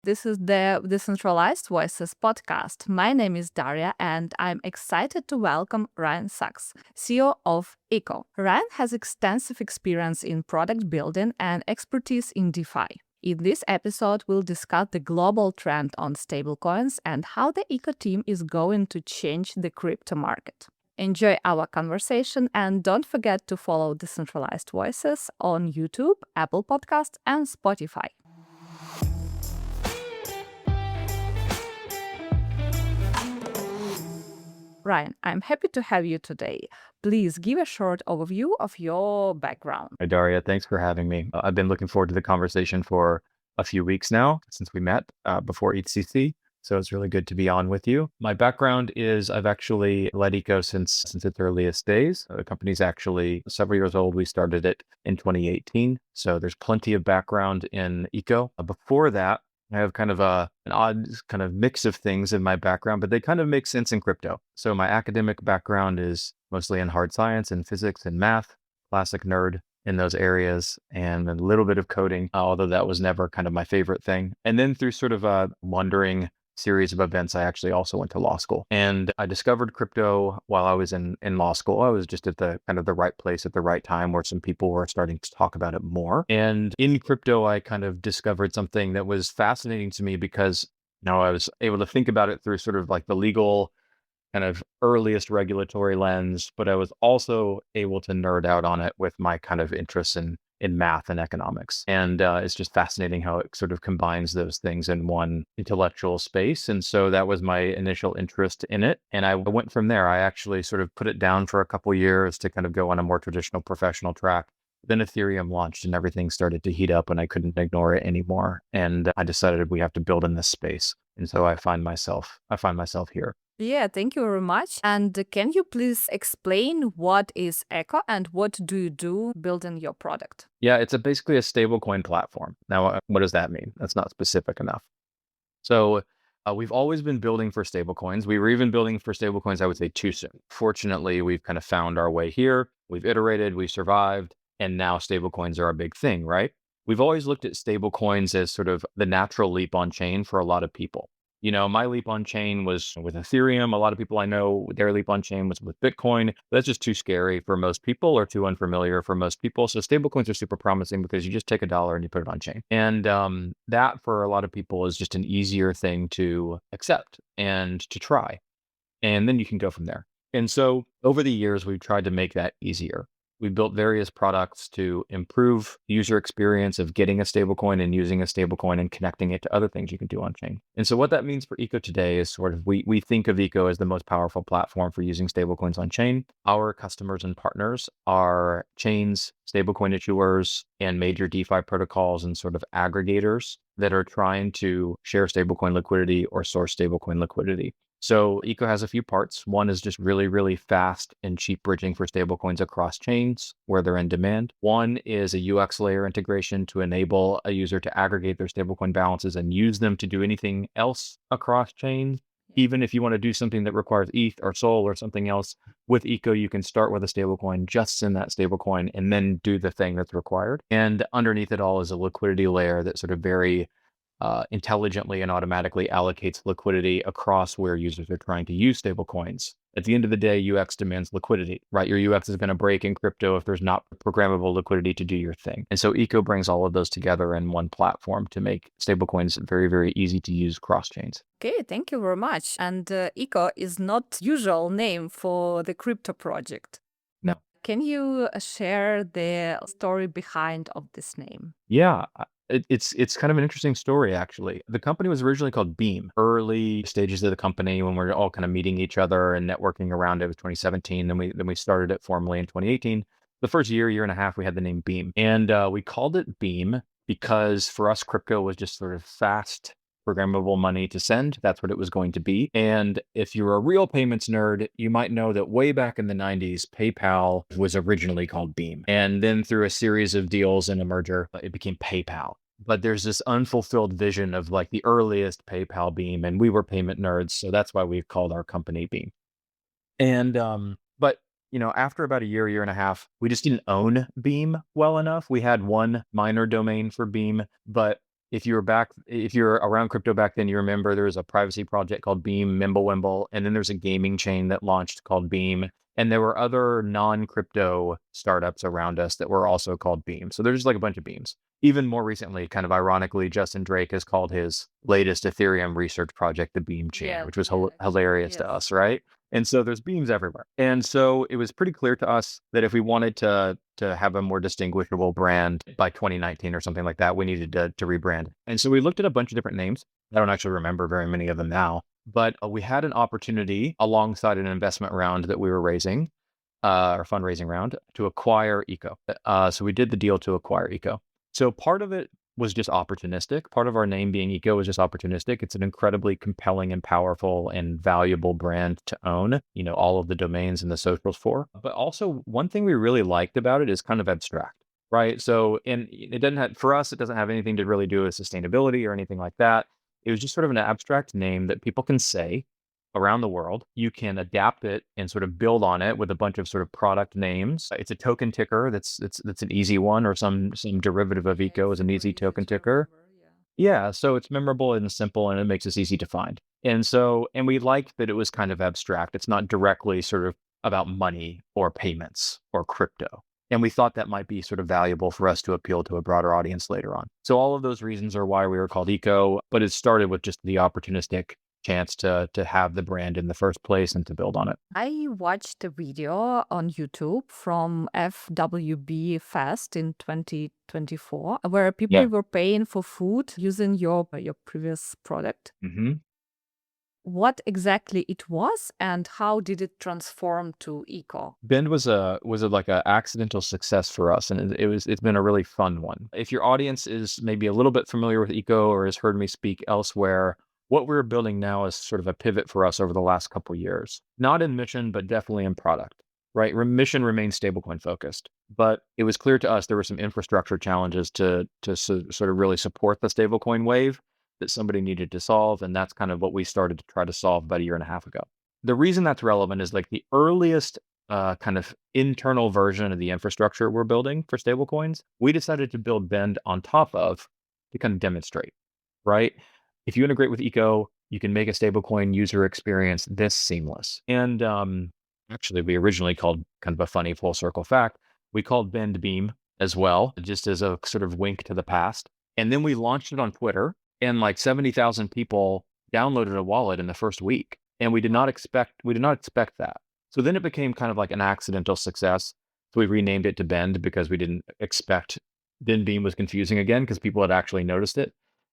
This is the Decentralized Voices podcast. My name is Daria, and I'm excited to welcome Ryne Saxe, CEO of Eco. Ryne has extensive experience in product building and expertise in DeFi. In this episode, we'll discuss the global trend on stablecoins and how the Eco team is going to change the crypto market. Enjoy our conversation and don't forget to follow Decentralized Voices on YouTube, Apple Podcasts, and Spotify. Ryne, I'm happy to have you today. Please give a short overview of your background. Hi, Daria. Thanks for having me. I've been looking forward to the conversation for a few weeks now since we met before ECC. So it's really good to be on with you. My background is I've actually led Eco since its earliest days. The company's actually several years old. We started it in 2018. So there's plenty of background in Eco. Before that, I have kind of an odd kind of mix of things in my background, but they kind of make sense in crypto. So my academic background is mostly in hard science and physics and math, classic nerd in those areas, and a little bit of coding, although that was never kind of my favorite thing. And then through sort of a wandering series of events, I actually also went to law school. And I discovered crypto while I was in law school. I was just at the kind of the right place at the right time where some people were starting to talk about it more. And in crypto, I kind of discovered something that was fascinating to me because I was able to think about it through sort of like the legal kind of earliest regulatory lens, but I was also able to nerd out on it with my kind of interests in math and economics. And it's just fascinating how it sort of combines those things in one intellectual space. And so that was my initial interest in it. And I went from there. I actually sort of put it down for a couple years to kind of go on a more traditional professional track. Then Ethereum launched and everything started to heat up and I couldn't ignore it anymore. And I decided we have to build in this space. And so I find myself here. Yeah, thank you very much. And can you please explain what is Eco and what do you do building your product? Yeah, it's basically a stablecoin platform. Now, what does that mean? That's not specific enough. So we've always been building for stablecoins. We were even building for stablecoins, I would say, too soon. Fortunately, we've kind of found our way here. We've iterated, we've survived, and now stablecoins are a big thing, right? We've always looked at stablecoins as sort of the natural leap on chain for a lot of people. My leap on chain was with Ethereum. A lot of people I know, their leap on chain was with Bitcoin. That's just too scary for most people or too unfamiliar for most people. So stablecoins are super promising because you just take $1 and you put it on chain. And that for a lot of people is just an easier thing to accept and to try. And then you can go from there. And so over the years, we've tried to make that easier. We built various products to improve the user experience of getting a stablecoin and using a stablecoin and connecting it to other things you can do on chain. And so what that means for Eco today is sort of, we think of Eco as the most powerful platform for using stablecoins on chain. Our customers and partners are chains, stablecoin issuers, and major DeFi protocols and sort of aggregators that are trying to share stablecoin liquidity or source stablecoin liquidity. So Eco has a few parts. One is just really, really fast and cheap bridging for stablecoins across chains where they're in demand. One is a UX layer integration to enable a user to aggregate their stablecoin balances and use them to do anything else across chains. Even if you want to do something that requires ETH or SOL or something else, with Eco, you can start with a stablecoin, just send that stablecoin, and then do the thing that's required. And underneath it all is a liquidity layer that sort of very intelligently and automatically allocates liquidity across where users are trying to use stablecoins. At the end of the day, UX demands liquidity, right? Your UX is going to break in crypto if there's not programmable liquidity to do your thing. And so Eco brings all of those together in one platform to make stablecoins very, very easy to use cross chains. Okay, thank you very much. And Eco is not usual name for the crypto project. No. Can you share the story behind of this name? Yeah. It's kind of an interesting story, actually. The company was originally called Beam. Early stages of the company when we're all kind of meeting each other and networking around it was 2017. Then we started it formally in 2018. The first year and a half, we had the name Beam. And we called it Beam because for us, crypto was just sort of fast, programmable money to send. That's what it was going to be. And if you're a real payments nerd, you might know that way back in the 90s, PayPal was originally called Beam. And then through a series of deals and a merger, it became PayPal. But there's this unfulfilled vision of like the earliest PayPal Beam, and we were payment nerds. So that's why we called our company Beam. And, but after about a year and a half, we just didn't own Beam well enough. We had one minor domain for Beam, but if you're around crypto back then, you remember there was a privacy project called Beam, Mimblewimble, and then there's a gaming chain that launched called Beam. And there were other non-crypto startups around us that were also called Beam. So there's just like a bunch of Beams. Even more recently, kind of ironically, Justin Drake has called his latest Ethereum research project the Beam chain, Yeah, which was yeah, hilarious to us, right? And so there's beams everywhere. And so it was pretty clear to us that if we wanted to have a more distinguishable brand by 2019 or something like that, we needed to rebrand. And so we looked at a bunch of different names. I don't actually remember very many of them now, but we had an opportunity alongside an investment round that we were raising, or fundraising round, to acquire Eco. So we did the deal to acquire Eco. So part of it was just opportunistic. Part of our name being Eco was just opportunistic. It's an incredibly compelling and powerful and valuable brand to own, all of the domains and the socials for. But also one thing we really liked about it is kind of abstract, right? So, and it doesn't have, for us, it doesn't have anything to really do with sustainability or anything like that. It was just sort of an abstract name that people can say around the world. You can adapt it and sort of build on it with a bunch of sort of product names. It's a token ticker that's an easy one, or some derivative of Eco is an easy token ticker. Yeah, so it's memorable and simple, and it makes us easy to find. And we liked that it was kind of abstract. It's not directly sort of about money or payments or crypto. And we thought that might be sort of valuable for us to appeal to a broader audience later on. So all of those reasons are why we were called Eco, but it started with just the opportunistic chance to have the brand in the first place and to build on it. I watched a video on YouTube from FWB Fest in 2024 where people Yeah. were paying for food using your previous product. Mm-hmm. What exactly it was and how did it transform to Eco? Bend was a like a accidental success for us, and it's been a really fun one. If your audience is maybe a little bit familiar with Eco or has heard me speak elsewhere, what we're building now is sort of a pivot for us over the last couple of years. Not in mission, but definitely in product, right? Mission remains stablecoin focused, but it was clear to us there were some infrastructure challenges to sort of really support the stablecoin wave that somebody needed to solve, and that's kind of what we started to try to solve about a year and a half ago. The reason that's relevant is like the earliest kind of internal version of the infrastructure we're building for stablecoins, we decided to build Bend on top of to kind of demonstrate, right? If you integrate with Eco, you can make a stablecoin user experience this seamless. And actually, we originally called, kind of a funny full circle fact, we called Bend Beam as well, just as a sort of wink to the past. And then we launched it on Twitter, and like 70,000 people downloaded a wallet in the first week. And we did not expect that. So then it became kind of like an accidental success. So we renamed it to Bend because we didn't expect. Then Beam was confusing again because people had actually noticed it.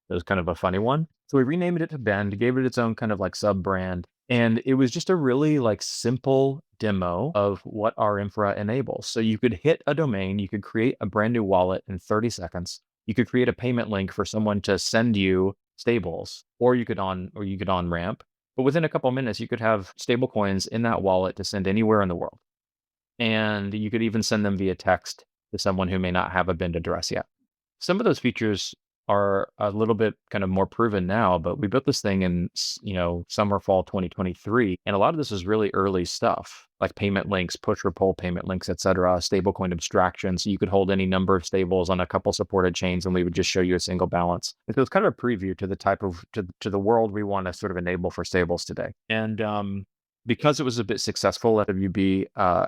It was kind of a funny one. So we renamed it to Bend, gave it its own kind of like sub brand. And it was just a really like simple demo of what our infra enables. So you could hit a domain, you could create a brand new wallet in 30 seconds. You could create a payment link for someone to send you stables, or you could on ramp. But within a couple of minutes, you could have stable coins in that wallet to send anywhere in the world. And you could even send them via text to someone who may not have a Bend address yet. Some of those features are a little bit kind of more proven now, but we built this thing in, summer, fall 2023. And a lot of this is really early stuff, like payment links, push or pull payment links, et cetera, stablecoin abstraction. So you could hold any number of stables on a couple supported chains, and we would just show you a single balance. And so it's kind of a preview to the type of, to the world we want to sort of enable for stables today. And because it was a bit successful, FWB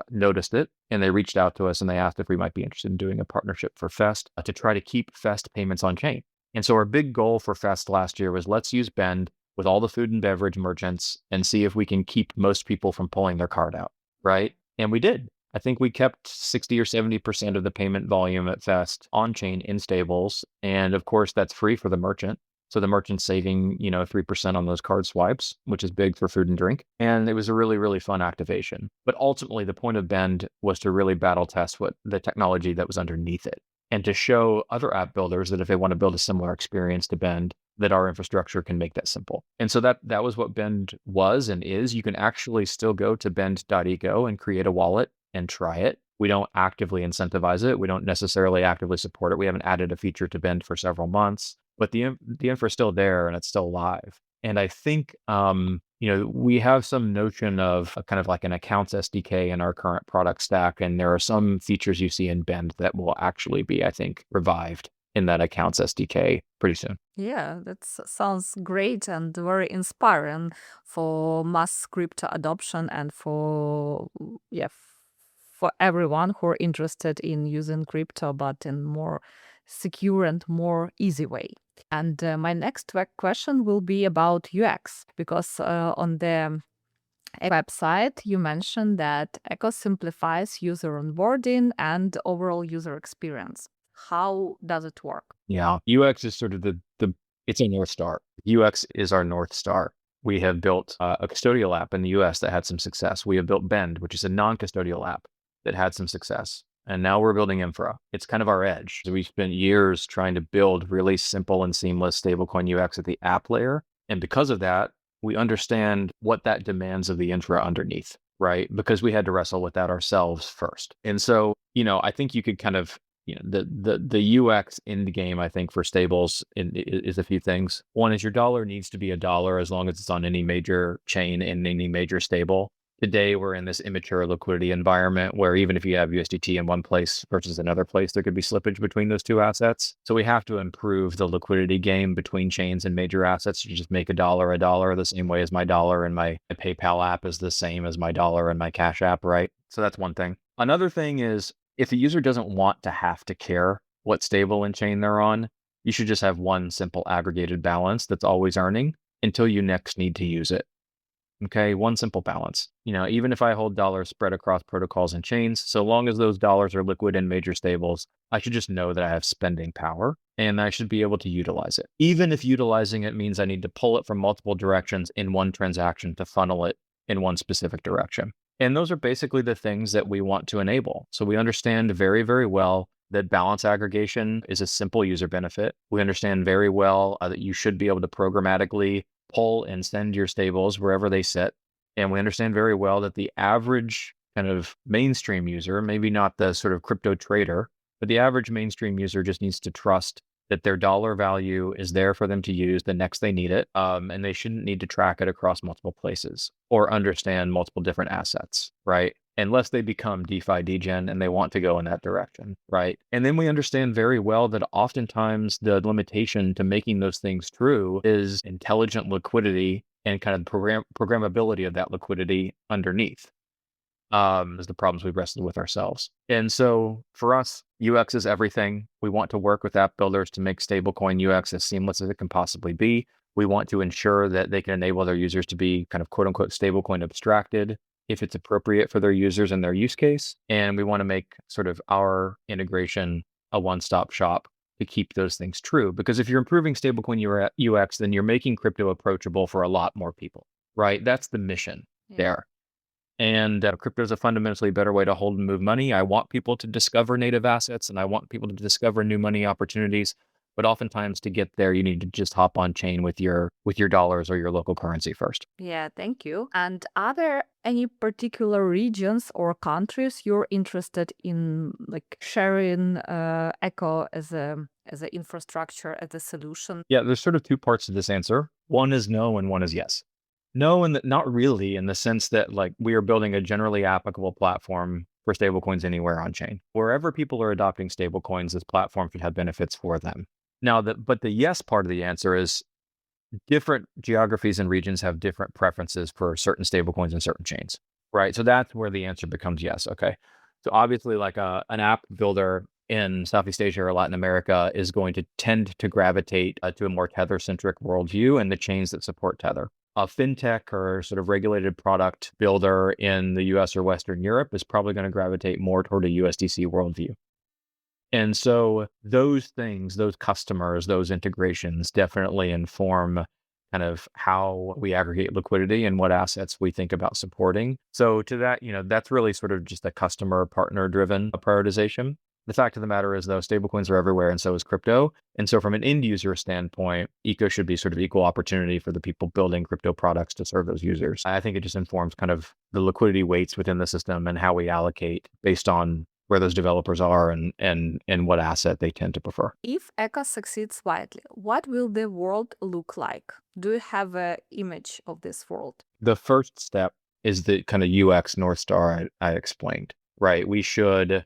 noticed it, and they reached out to us and they asked if we might be interested in doing a partnership for Fest to try to keep Fest payments on chain. And so our big goal for Fest last year was, let's use Bend with all the food and beverage merchants and see if we can keep most people from pulling their card out, right? And we did. I think we kept 60 or 70% of the payment volume at Fest on chain in stables. And of course, that's free for the merchant. So the merchant's saving, 3% on those card swipes, which is big for food and drink. And it was a really, really fun activation. But ultimately, the point of Bend was to really battle test what the technology that was underneath it, and to show other app builders that if they want to build a similar experience to Bend, that our infrastructure can make that simple. And so that was what Bend was and is. You can actually still go to bend.eco and create a wallet and try it. We don't actively incentivize it. We don't necessarily actively support it. We haven't added a feature to Bend for several months. But the infra is still there and it's still live. And I think, we have some notion of a kind of like an accounts SDK in our current product stack. And there are some features you see in Bend that will actually be, I think, revived in that accounts SDK pretty soon. Yeah, that sounds great and very inspiring for mass crypto adoption and for everyone who are interested in using crypto, but in more secure and more easy way. And my next question will be about UX because on the website you mentioned that Echo simplifies user onboarding and overall user experience. How does it work? Yeah, UX is sort of it's a North Star. UX is our North Star. We have built a custodial app in the US that had some success. We have built Bend, which is a non-custodial app that had some success. And now we're building Infra. It's kind of our edge. So we spent years trying to build really simple and seamless stablecoin UX at the app layer. And because of that, we understand what that demands of the infra underneath, right? Because we had to wrestle with that ourselves first. And so, I think you could kind of, the UX in the game, I think, for stables is a few things. One is your dollar needs to be a dollar as long as it's on any major chain in any major stable. Today, we're in this immature liquidity environment where even if you have USDT in one place versus another place, there could be slippage between those two assets. So we have to improve the liquidity game between chains and major assets to just make a dollar the same way as my dollar and my PayPal app is the same as my dollar and my Cash app, right? So that's one thing. Another thing is if the user doesn't want to have to care what stable and chain they're on, you should just have one simple aggregated balance that's always earning until you next need to use it. Okay, one simple balance. Even if I hold dollars spread across protocols and chains, so long as those dollars are liquid in major stables, I should just know that I have spending power and I should be able to utilize it. Even if utilizing it means I need to pull it from multiple directions in one transaction to funnel it in one specific direction. And those are basically the things that we want to enable. So we understand very, very well that balance aggregation is a simple user benefit. We understand very well that you should be able to programmatically pull and send your stables wherever they sit. And we understand very well that the average kind of mainstream user, maybe not the sort of crypto trader, but the average mainstream user just needs to trust that their dollar value is there for them to use the next they need it. And they shouldn't need to track it across multiple places or understand multiple different assets, right? Unless they become DeFi degen and they want to go in that direction, right? And then we understand very well that oftentimes the limitation to making those things true is intelligent liquidity and kind of programmability of that liquidity underneath. Is the problems we've wrestled with ourselves. And so for us, UX is everything. We want to work with app builders to make stablecoin UX as seamless as it can possibly be. We want to ensure that they can enable their users to be kind of quote unquote stablecoin abstracted if it's appropriate for their users and their use case. And we want to make sort of our integration a one-stop shop to keep those things true. Because if you're improving stablecoin UX, then you're making crypto approachable for a lot more people, right? That's the mission there. And crypto is a fundamentally better way to hold and move money. I want people to discover native assets and I want people to discover new money opportunities. But oftentimes to get there, you need to just hop on chain with your dollars or your local currency first. Yeah, thank you. And are there any particular regions or countries you're interested in, like sharing Echo as an infrastructure, as a solution? Yeah, there's sort of two parts to this answer. One is no, and one is yes. No, and not really, in the sense that like we are building a generally applicable platform for stablecoins anywhere on chain. Wherever people are adopting stablecoins, this platform should have benefits for them. Now, but the yes part of the answer is different geographies and regions have different preferences for certain stablecoins and certain chains, right? So that's where the answer becomes yes. Okay. So obviously, like an app builder in Southeast Asia or Latin America is going to tend to gravitate to a more Tether-centric worldview and the chains that support Tether. A fintech or sort of regulated product builder in the US or Western Europe is probably going to gravitate more toward a USDC worldview. And so those things, those customers, those integrations definitely inform kind of how we aggregate liquidity and what assets we think about supporting. So to that, that's really sort of just a customer partner driven prioritization. The fact of the matter is, though, stablecoins are everywhere and so is crypto. And so from an end user standpoint, eco should be sort of equal opportunity for the people building crypto products to serve those users. I think it just informs kind of the liquidity weights within the system and how we allocate based on where those developers are and what asset they tend to prefer. If Echo succeeds widely, what will the world look like? Do you have an image of this world? The first step is the kind of UX North Star I explained, right? We should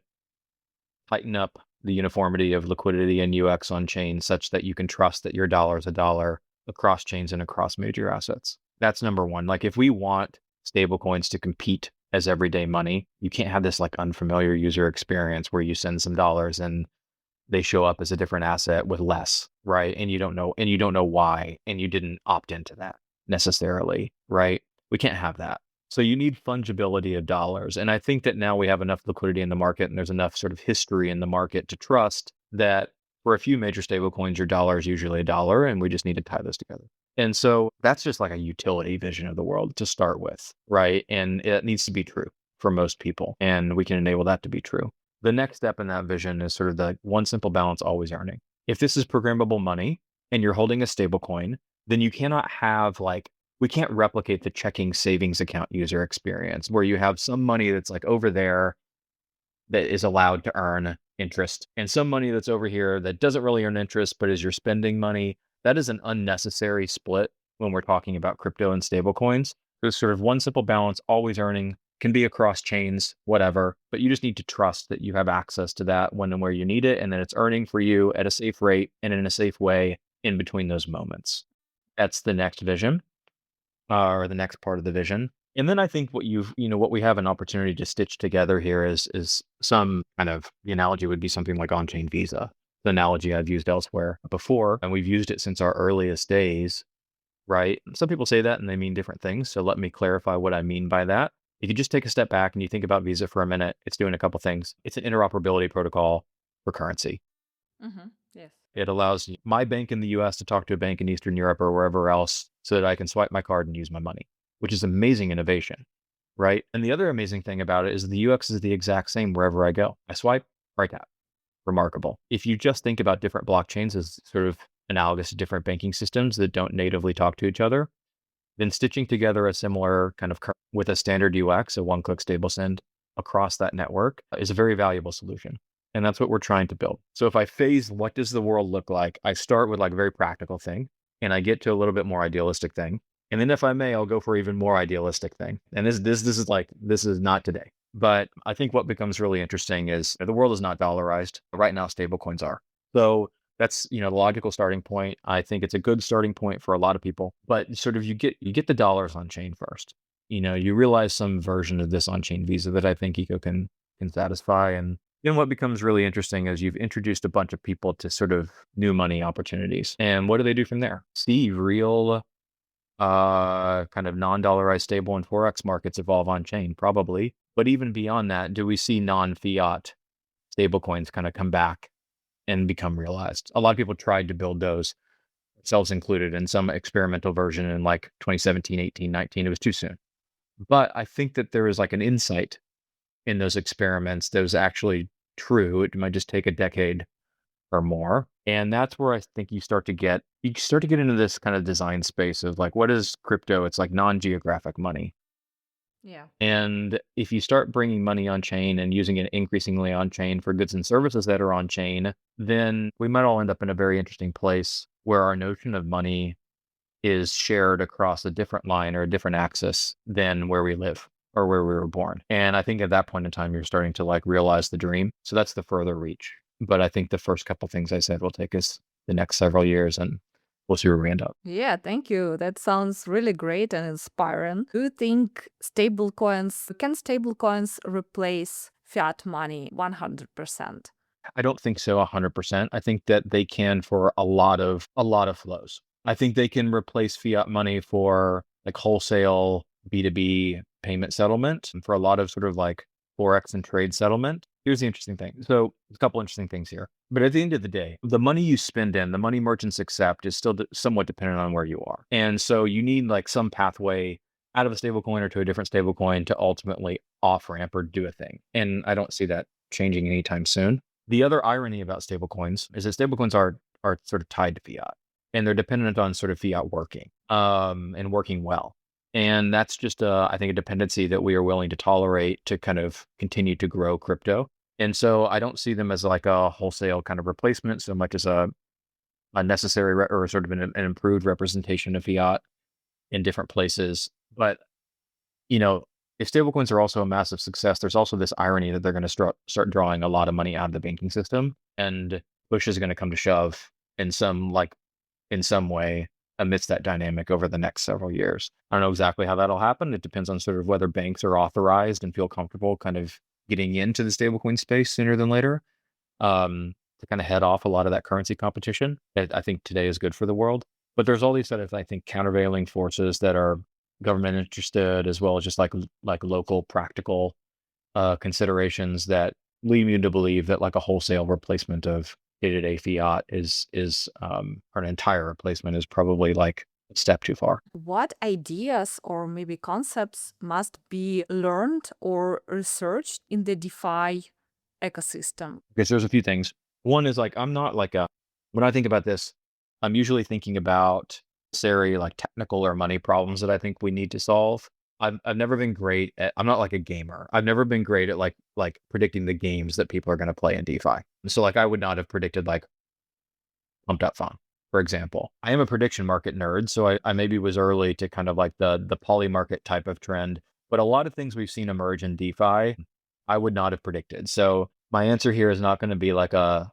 tighten up the uniformity of liquidity and UX on chain such that you can trust that your dollar is a dollar across chains and across major assets. That's number one. Like if we want stablecoins to compete as everyday money, you can't have this like unfamiliar user experience where you send some dollars and they show up as a different asset with less, right? And you don't know why, and you didn't opt into that necessarily, right? We can't have that. So you need fungibility of dollars. And I think that now we have enough liquidity in the market and there's enough sort of history in the market to trust that for a few major stablecoins, your dollar is usually a dollar, and we just need to tie those together. And so that's just like a utility vision of the world to start with, right? And it needs to be true for most people, and we can enable that to be true. The next step in that vision is sort of the one simple balance, always earning. If this is programmable money and you're holding a stable coin, then you cannot have we can't replicate the checking savings account user experience where you have some money that's like over there that is allowed to earn interest and some money that's over here that doesn't really earn interest, but is your spending money. That is an unnecessary split when we're talking about crypto and stablecoins. There's sort of one simple balance, always earning, can be across chains, whatever, but you just need to trust that you have access to that when and where you need it, and that it's earning for you at a safe rate and in a safe way in between those moments. That's the next vision, or the next part of the vision. And then I think what what we have an opportunity to stitch together here is some kind of, the analogy would be something like on-chain Visa, the analogy I've used elsewhere before, and we've used it since our earliest days, right? Some people say that and they mean different things. So let me clarify what I mean by that. If you just take a step back and you think about Visa for a minute, it's doing a couple things. It's an interoperability protocol for currency. Yes. It allows my bank in the US to talk to a bank in Eastern Europe or wherever else so that I can swipe my card and use my money, which is amazing innovation, right? And the other amazing thing about it is the UX is the exact same wherever I go. I swipe, right tap. Remarkable. If you just think about different blockchains as sort of analogous to different banking systems that don't natively talk to each other, then stitching together a similar kind of with a standard UX, a one-click stable send across that network is a very valuable solution. And that's what we're trying to build. So if I phase, what does the world look like? I start with like a very practical thing, and I get to a little bit more idealistic thing. And then if I may, I'll go for even more idealistic thing. And this is not today. But I think what becomes really interesting is the world is not dollarized. Right now, stablecoins are. So that's the logical starting point. I think it's a good starting point for a lot of people. But sort of you get the dollars on chain first. You realize some version of this on chain Visa that I think Eco can satisfy. And then what becomes really interesting is you've introduced a bunch of people to sort of new money opportunities. And what do they do from there? See real kind of non-dollarized stable and Forex markets evolve on chain, probably. But even beyond that, do we see non-fiat stablecoins kind of come back and become realized? A lot of people tried to build those, themselves included, in some experimental version in like 2017, 18, 19. It was too soon. But I think that there is like an insight in those experiments that was actually true. It might just take a decade or more. And that's where I think you start to get into this kind of design space of like, what is crypto? It's like non-geographic money. Yeah. And if you start bringing money on chain and using it increasingly on chain for goods and services that are on chain, then we might all end up in a very interesting place where our notion of money is shared across a different line or a different axis than where we live or where we were born. And I think at that point in time, you're starting to like realize the dream. So that's the further reach. But I think the first couple things I said will take us the next several years, and we'll see where we end up. Yeah, thank you. That sounds really great and inspiring. Do you think can stablecoins replace fiat money 100%? I don't think so 100%. I think that they can for a lot of flows. I think they can replace fiat money for like wholesale B2B payment settlement and for a lot of sort of like Forex and trade settlement. Here's the interesting thing. So a couple interesting things here. But at the end of the day, the money you spend in, the money merchants accept is still somewhat dependent on where you are. And so you need like some pathway out of a stablecoin or to a different stablecoin to ultimately off ramp or do a thing. And I don't see that changing anytime soon. The other irony about stablecoins is that stablecoins are sort of tied to fiat, and they're dependent on sort of fiat working and working well. And that's just, I think, a dependency that we are willing to tolerate to kind of continue to grow crypto. And so I don't see them as like a wholesale kind of replacement so much as a necessary or sort of an improved representation of fiat in different places. But, if stablecoins are also a massive success, there's also this irony that they're going to start drawing a lot of money out of the banking system, and push is going to come to shove in some way amidst that dynamic over the next several years. I don't know exactly how that'll happen. It depends on sort of whether banks are authorized and feel comfortable kind of getting into the stablecoin space sooner than later, to kind of head off a lot of that currency competition that I think today is good for the world. But there's all these sort of, I think, countervailing forces that are government interested, as well as just like local practical considerations that lead me to believe that like a wholesale replacement of day-to-day fiat or an entire replacement is probably like a step too far. What ideas or maybe concepts must be learned or researched in the DeFi ecosystem? Because there's a few things. One is like, I'm not like when I think about this, I'm usually thinking about necessary like technical or money problems that I think we need to solve. I've never been great at, I'm not like a gamer. I've never been great at like predicting the games that people are going to play in DeFi. So like I would not have predicted like pumped up fun, for example. I am a prediction market nerd, so I maybe was early to kind of like the poly market type of trend. But a lot of things we've seen emerge in DeFi, I would not have predicted. So my answer here is not going to be like a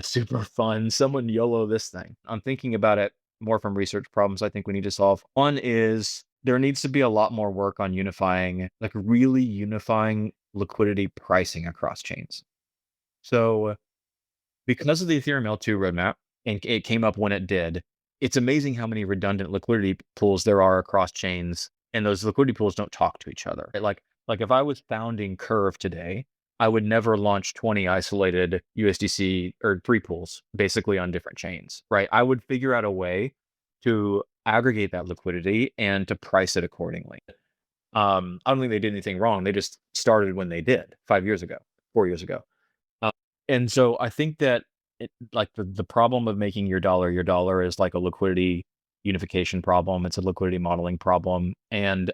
super fun, someone YOLO this thing. I'm thinking about it more from research problems I think we need to solve. One is there needs to be a lot more work on really unifying liquidity pricing across chains. So because of the Ethereum L2 roadmap, and it came up when it did, it's amazing how many redundant liquidity pools there are across chains, and those liquidity pools don't talk to each other. Like if I was founding Curve today, I would never launch 20 isolated USDC or 3 pools basically on different chains, right? I would figure out a way to aggregate that liquidity and to price it accordingly. I don't think they did anything wrong. They just started when they did 5 years ago, 4 years ago. And so I think that like the problem of making your dollar is like a liquidity unification problem. It's a liquidity modeling problem. And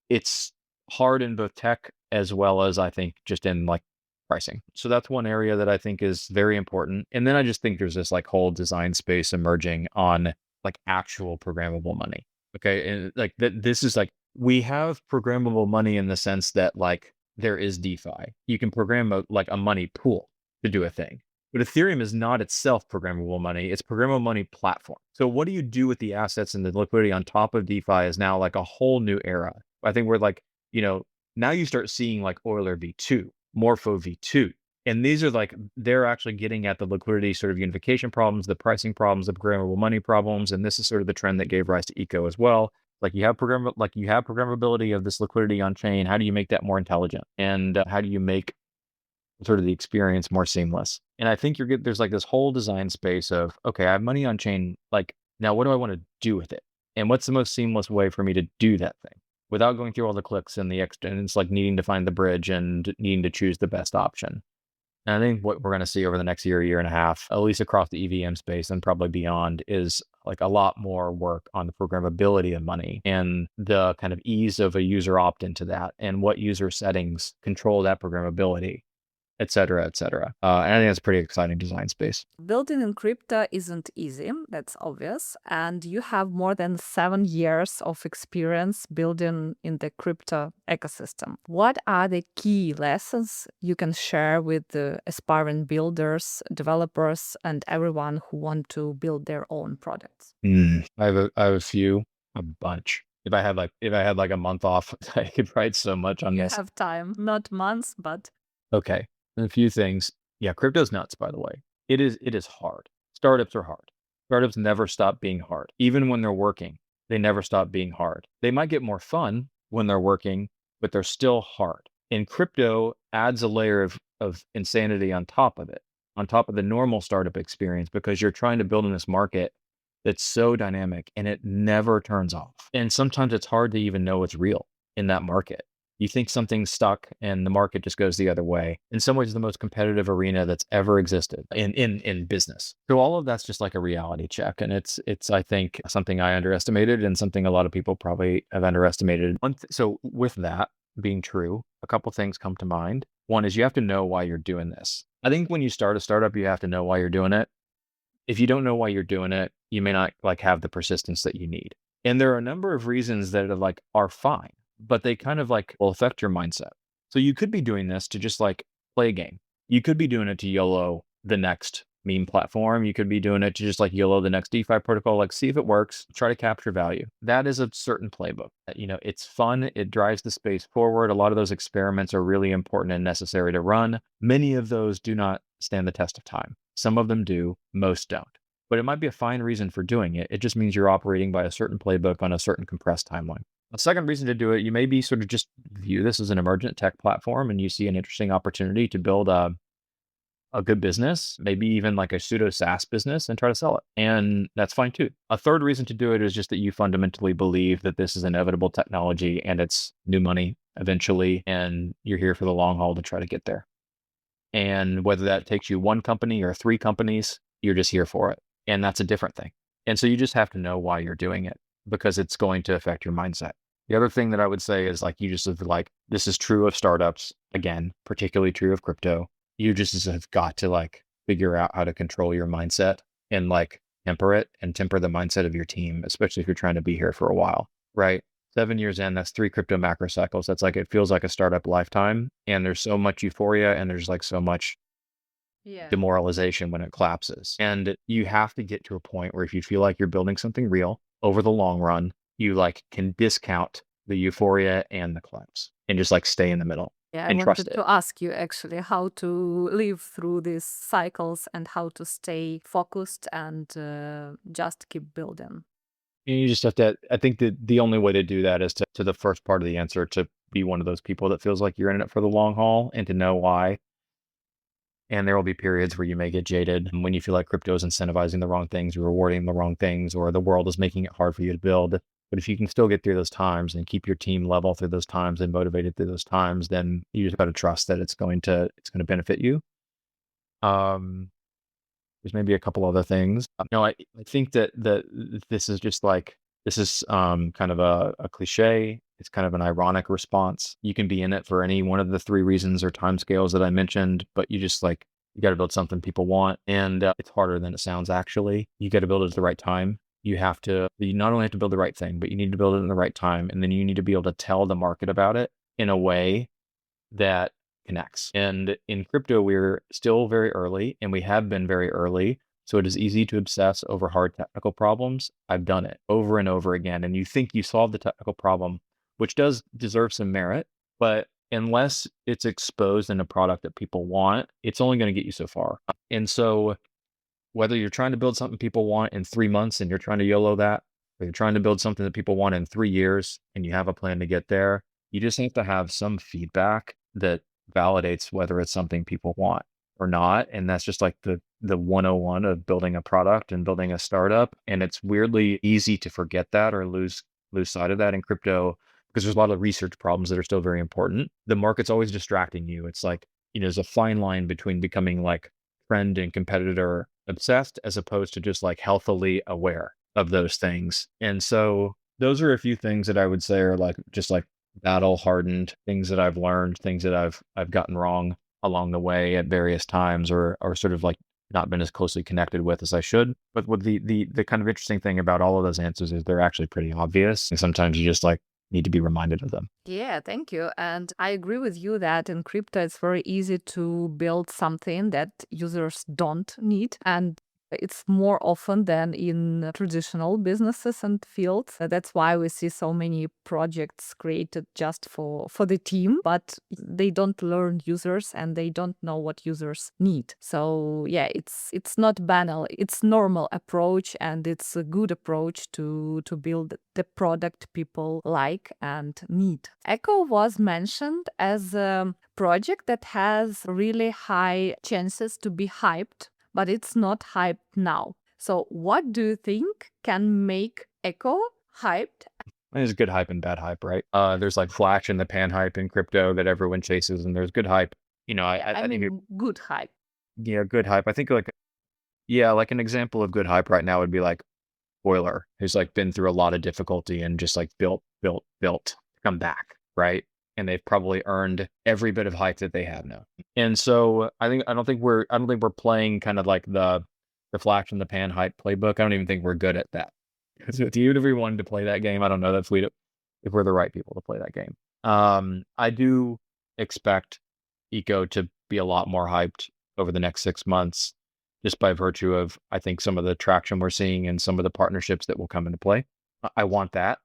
it's hard in both tech as well as I think just in like pricing. So that's one area that I think is very important. And then I just think there's this like whole design space emerging on like actual programmable money. Okay. And like this is like, we have programmable money in the sense that like there is DeFi. You can program a money pool to do a thing. But Ethereum is not itself programmable money. It's programmable money platform. So what do you do with the assets and the liquidity on top of DeFi is now like a whole new era. I think we're like, now you start seeing like Euler V2, Morpho V2. And these are like, they're actually getting at the liquidity sort of unification problems, the pricing problems, the programmable money problems. And this is sort of the trend that gave rise to Eco as well. Like you have programmability of this liquidity on chain. How do you make that more intelligent? And how do you make sort of the experience more seamless? And I think there's like this whole design space of, okay, I have money on chain. Like now what do I want to do with it? And what's the most seamless way for me to do that thing without going through all the clicks and and it's like needing to find the bridge and needing to choose the best option. And I think what we're going to see over the next year and a half, at least across the EVM space and probably beyond, is like a lot more work on the programmability of money and the kind of ease of a user opt into that and what user settings control that programmability, et cetera, et cetera. And I think that's a pretty exciting design space. Building in crypto isn't easy, that's obvious. And you have more than 7 years of experience building in the crypto ecosystem. What are the key lessons you can share with the aspiring builders, developers, and everyone who want to build their own products? I have a bunch. If I had like a month off, I could write so much on this. You have time, not months, but Okay. A few things. Yeah, crypto's nuts, by the way. It is hard. Startups are hard. Startups never stop being hard. Even when they're working, they never stop being hard. They might get more fun when they're working, but they're still hard. And crypto adds a layer of insanity on top of it, on top of the normal startup experience, because you're trying to build in this market that's so dynamic and it never turns off. And sometimes it's hard to even know it's real in that market. You think something's stuck and the market just goes the other way. In some ways, the most competitive arena that's ever existed in business. So all of that's just like a reality check. And it's I think something I underestimated and something a lot of people probably have underestimated. So with that being true, a couple things come to mind. One is you have to know why you're doing this. I think when you start a startup, you have to know why you're doing it. if you don't know why you're doing it, you may not like have the persistence that you need. And there are a number of reasons that are fine, but they kind of like will affect your mindset. So you could be doing this to just like play a game. You could be doing it to YOLO the next meme platform. You could be doing it to just like YOLO the next DeFi protocol, like see if it works, try to capture value. That is a certain playbook. It's fun. It drives the space forward. A lot of those experiments are really important and necessary to run. Many of those do not stand the test of time. Some of them do, most don't. But it might be a fine reason for doing it. It just means you're operating by a certain playbook on a certain compressed timeline. A second reason to do it, you may be sort of just view this as an emergent tech platform and you see an interesting opportunity to build a good business, maybe even like a pseudo SaaS business and try to sell it. And that's fine too. A third reason to do it is just that you fundamentally believe that this is inevitable technology and it's new money eventually, and you're here for the long haul to try to get there. And whether that takes you one company or three companies, you're just here for it. And that's a different thing. And so you just have to know why you're doing it because it's going to affect your mindset. The other thing that I would say is like, you just have like, this is true of startups, again, particularly true of crypto. You just have got to like figure out how to control your mindset and like temper it and temper the mindset of your team, especially if you're trying to be here for a while, right? 7 years in, that's 3 crypto macro cycles. That's like, it feels like a startup lifetime. And there's so much euphoria and there's like so much demoralization when it collapses. And you have to get to a point where if you feel like you're building something real over the long run, you like can discount the euphoria and the collapse and just like stay in the middle Yeah, I and trust wanted it. to ask you actually how to live through these cycles and how to stay focused and just keep building. And you just have to, I think that the only way to do that is to the first part of the answer, to be one of those people that feels like you're in it for the long haul and to know why. And there will be periods where you may get jaded when you feel like crypto is incentivizing the wrong things, or rewarding the wrong things, or the world is making it hard for you to build. But if you can still get through those times and keep your team level through those times and motivated through those times, then you just got to trust that it's going to benefit you. Um, there's maybe a couple other things. I think that this is just like, this is kind of a cliche. It's kind of an ironic response. You can be in it for any one of the 3 reasons or timescales that I mentioned, but you just like, you got to build something people want. And it's harder than it sounds, actually. You got to build it at the right time. You not only have to build the right thing, but you need to build it in the right time. And then you need to be able to tell the market about it in a way that connects. And in crypto, we're still very early and we have been very early. So it is easy to obsess over hard technical problems. I've done it over and over again. And you think you solved the technical problem, which does deserve some merit, but unless it's exposed in a product that people want, it's only going to get you so far. And so whether you're trying to build something people want in 3 months and you're trying to YOLO that, or you're trying to build something that people want in 3 years and you have a plan to get there, you just have to have some feedback that validates whether it's something people want or not. And that's just like the 101 of building a product and building a startup. And it's weirdly easy to forget that or lose sight of that in crypto because there's a lot of research problems that are still very important. The market's always distracting you. It's like, there's a fine line between becoming like trend and competitor obsessed as opposed to just like healthily aware of those things. And so those are a few things that I would say are like just like battle hardened things that I've learned, things that I've gotten wrong along the way at various times, or sort of like not been as closely connected with as I should. But what the kind of interesting thing about all of those answers is they're actually pretty obvious. And sometimes you just like need to be reminded of them. Yeah, thank you. And I agree with you that in crypto, it's very easy to build something that users don't need. And it's more often than in traditional businesses and fields. That's why we see so many projects created just for the team, but they don't learn users and they don't know what users need. So yeah, it's not banal. It's normal approach and it's a good approach to build the product people like and need. Echo was mentioned as a project that has really high chances to be hyped, but it's not hyped now. So what do you think can make Echo hyped? There's good hype and bad hype, right? There's like flash in the pan hype in crypto that everyone chases, and there's good hype. I think Good hype. good hype. I think like an example of good hype right now would be like Boiler, who's like been through a lot of difficulty and just like built to come back, right? And they've probably earned every bit of hype that they have now. And so I don't think we're playing kind of like the the flash in the pan hype playbook. I don't even think we're good at that. Because even if we wanted to play that game, I don't know if we're the right people to play that game. I do expect eco to be a lot more hyped over the next 6 months, just by virtue of, I think, some of the traction we're seeing and some of the partnerships that will come into play. I want that,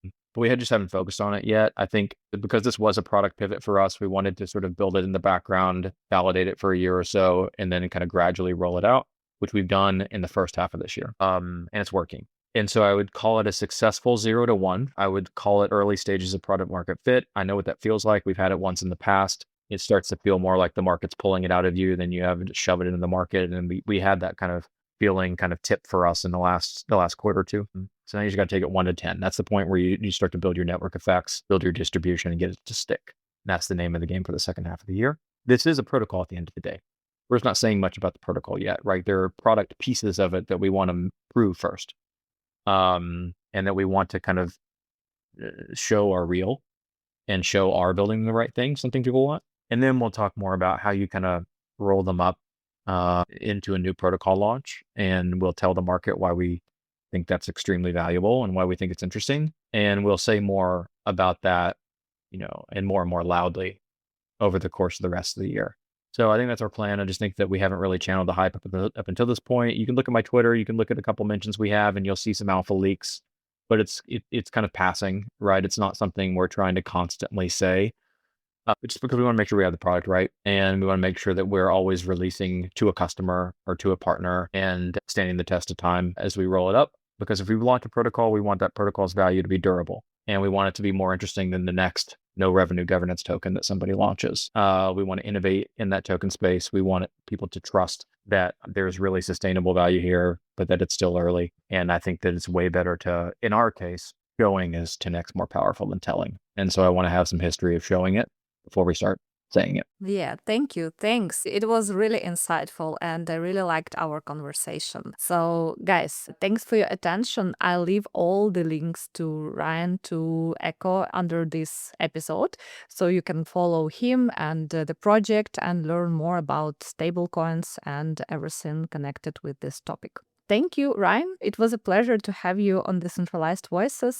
but we just haven't focused on it yet. I think because this was a product pivot for us, we wanted to sort of build it in the background, validate it for a year or so, and then kind of gradually roll it out, which we've done in the first half of this year. And it's working. And so I would call it a successful 0 to 1. I would call it early stages of product market fit. I know what that feels like. We've had it once in the past. It starts to feel more like the market's pulling it out of you than you have to shove it into the market. And we had that kind of feeling kind of tip for us in the last quarter or two. So now you just got to take it 1 to 10. That's the point where you start to build your network effects, build your distribution, and get it to stick. And that's the name of the game for the second half of the year. This is a protocol at the end of the day. We're just not saying much about the protocol yet, right? There are product pieces of it that we want to prove first. And that we want to kind of show are real and show are building the right thing, something people want. And then we'll talk more about how you kind of roll them up into a new protocol launch. And we'll tell the market why we think that's extremely valuable and why we think it's interesting. And we'll say more about that, and more loudly over the course of the rest of the year. So I think that's our plan. I just think that we haven't really channeled the hype up until this point. You can look at my Twitter, you can look at a couple mentions we have, and you'll see some alpha leaks, but it's kind of passing, right? It's not something we're trying to constantly say, just because we want to make sure we have the product right. And we want to make sure that we're always releasing to a customer or to a partner and standing the test of time as we roll it up. Because if we launch a protocol, we want that protocol's value to be durable. And we want it to be more interesting than the next no revenue governance token that somebody launches. We want to innovate in that token space. We want people to trust that there's really sustainable value here, but that it's still early. And I think that it's way better to, in our case, showing is 10x more powerful than telling. And so I want to have some history of showing it before we start saying it. Yeah, thank you. Thanks. It was really insightful and I really liked our conversation. So, guys, thanks for your attention. I'll leave all the links to Ryne, to Echo under this episode so you can follow him and the project and learn more about stablecoins and everything connected with this topic. Thank you, Ryne. It was a pleasure to have you on Decentralized Voices.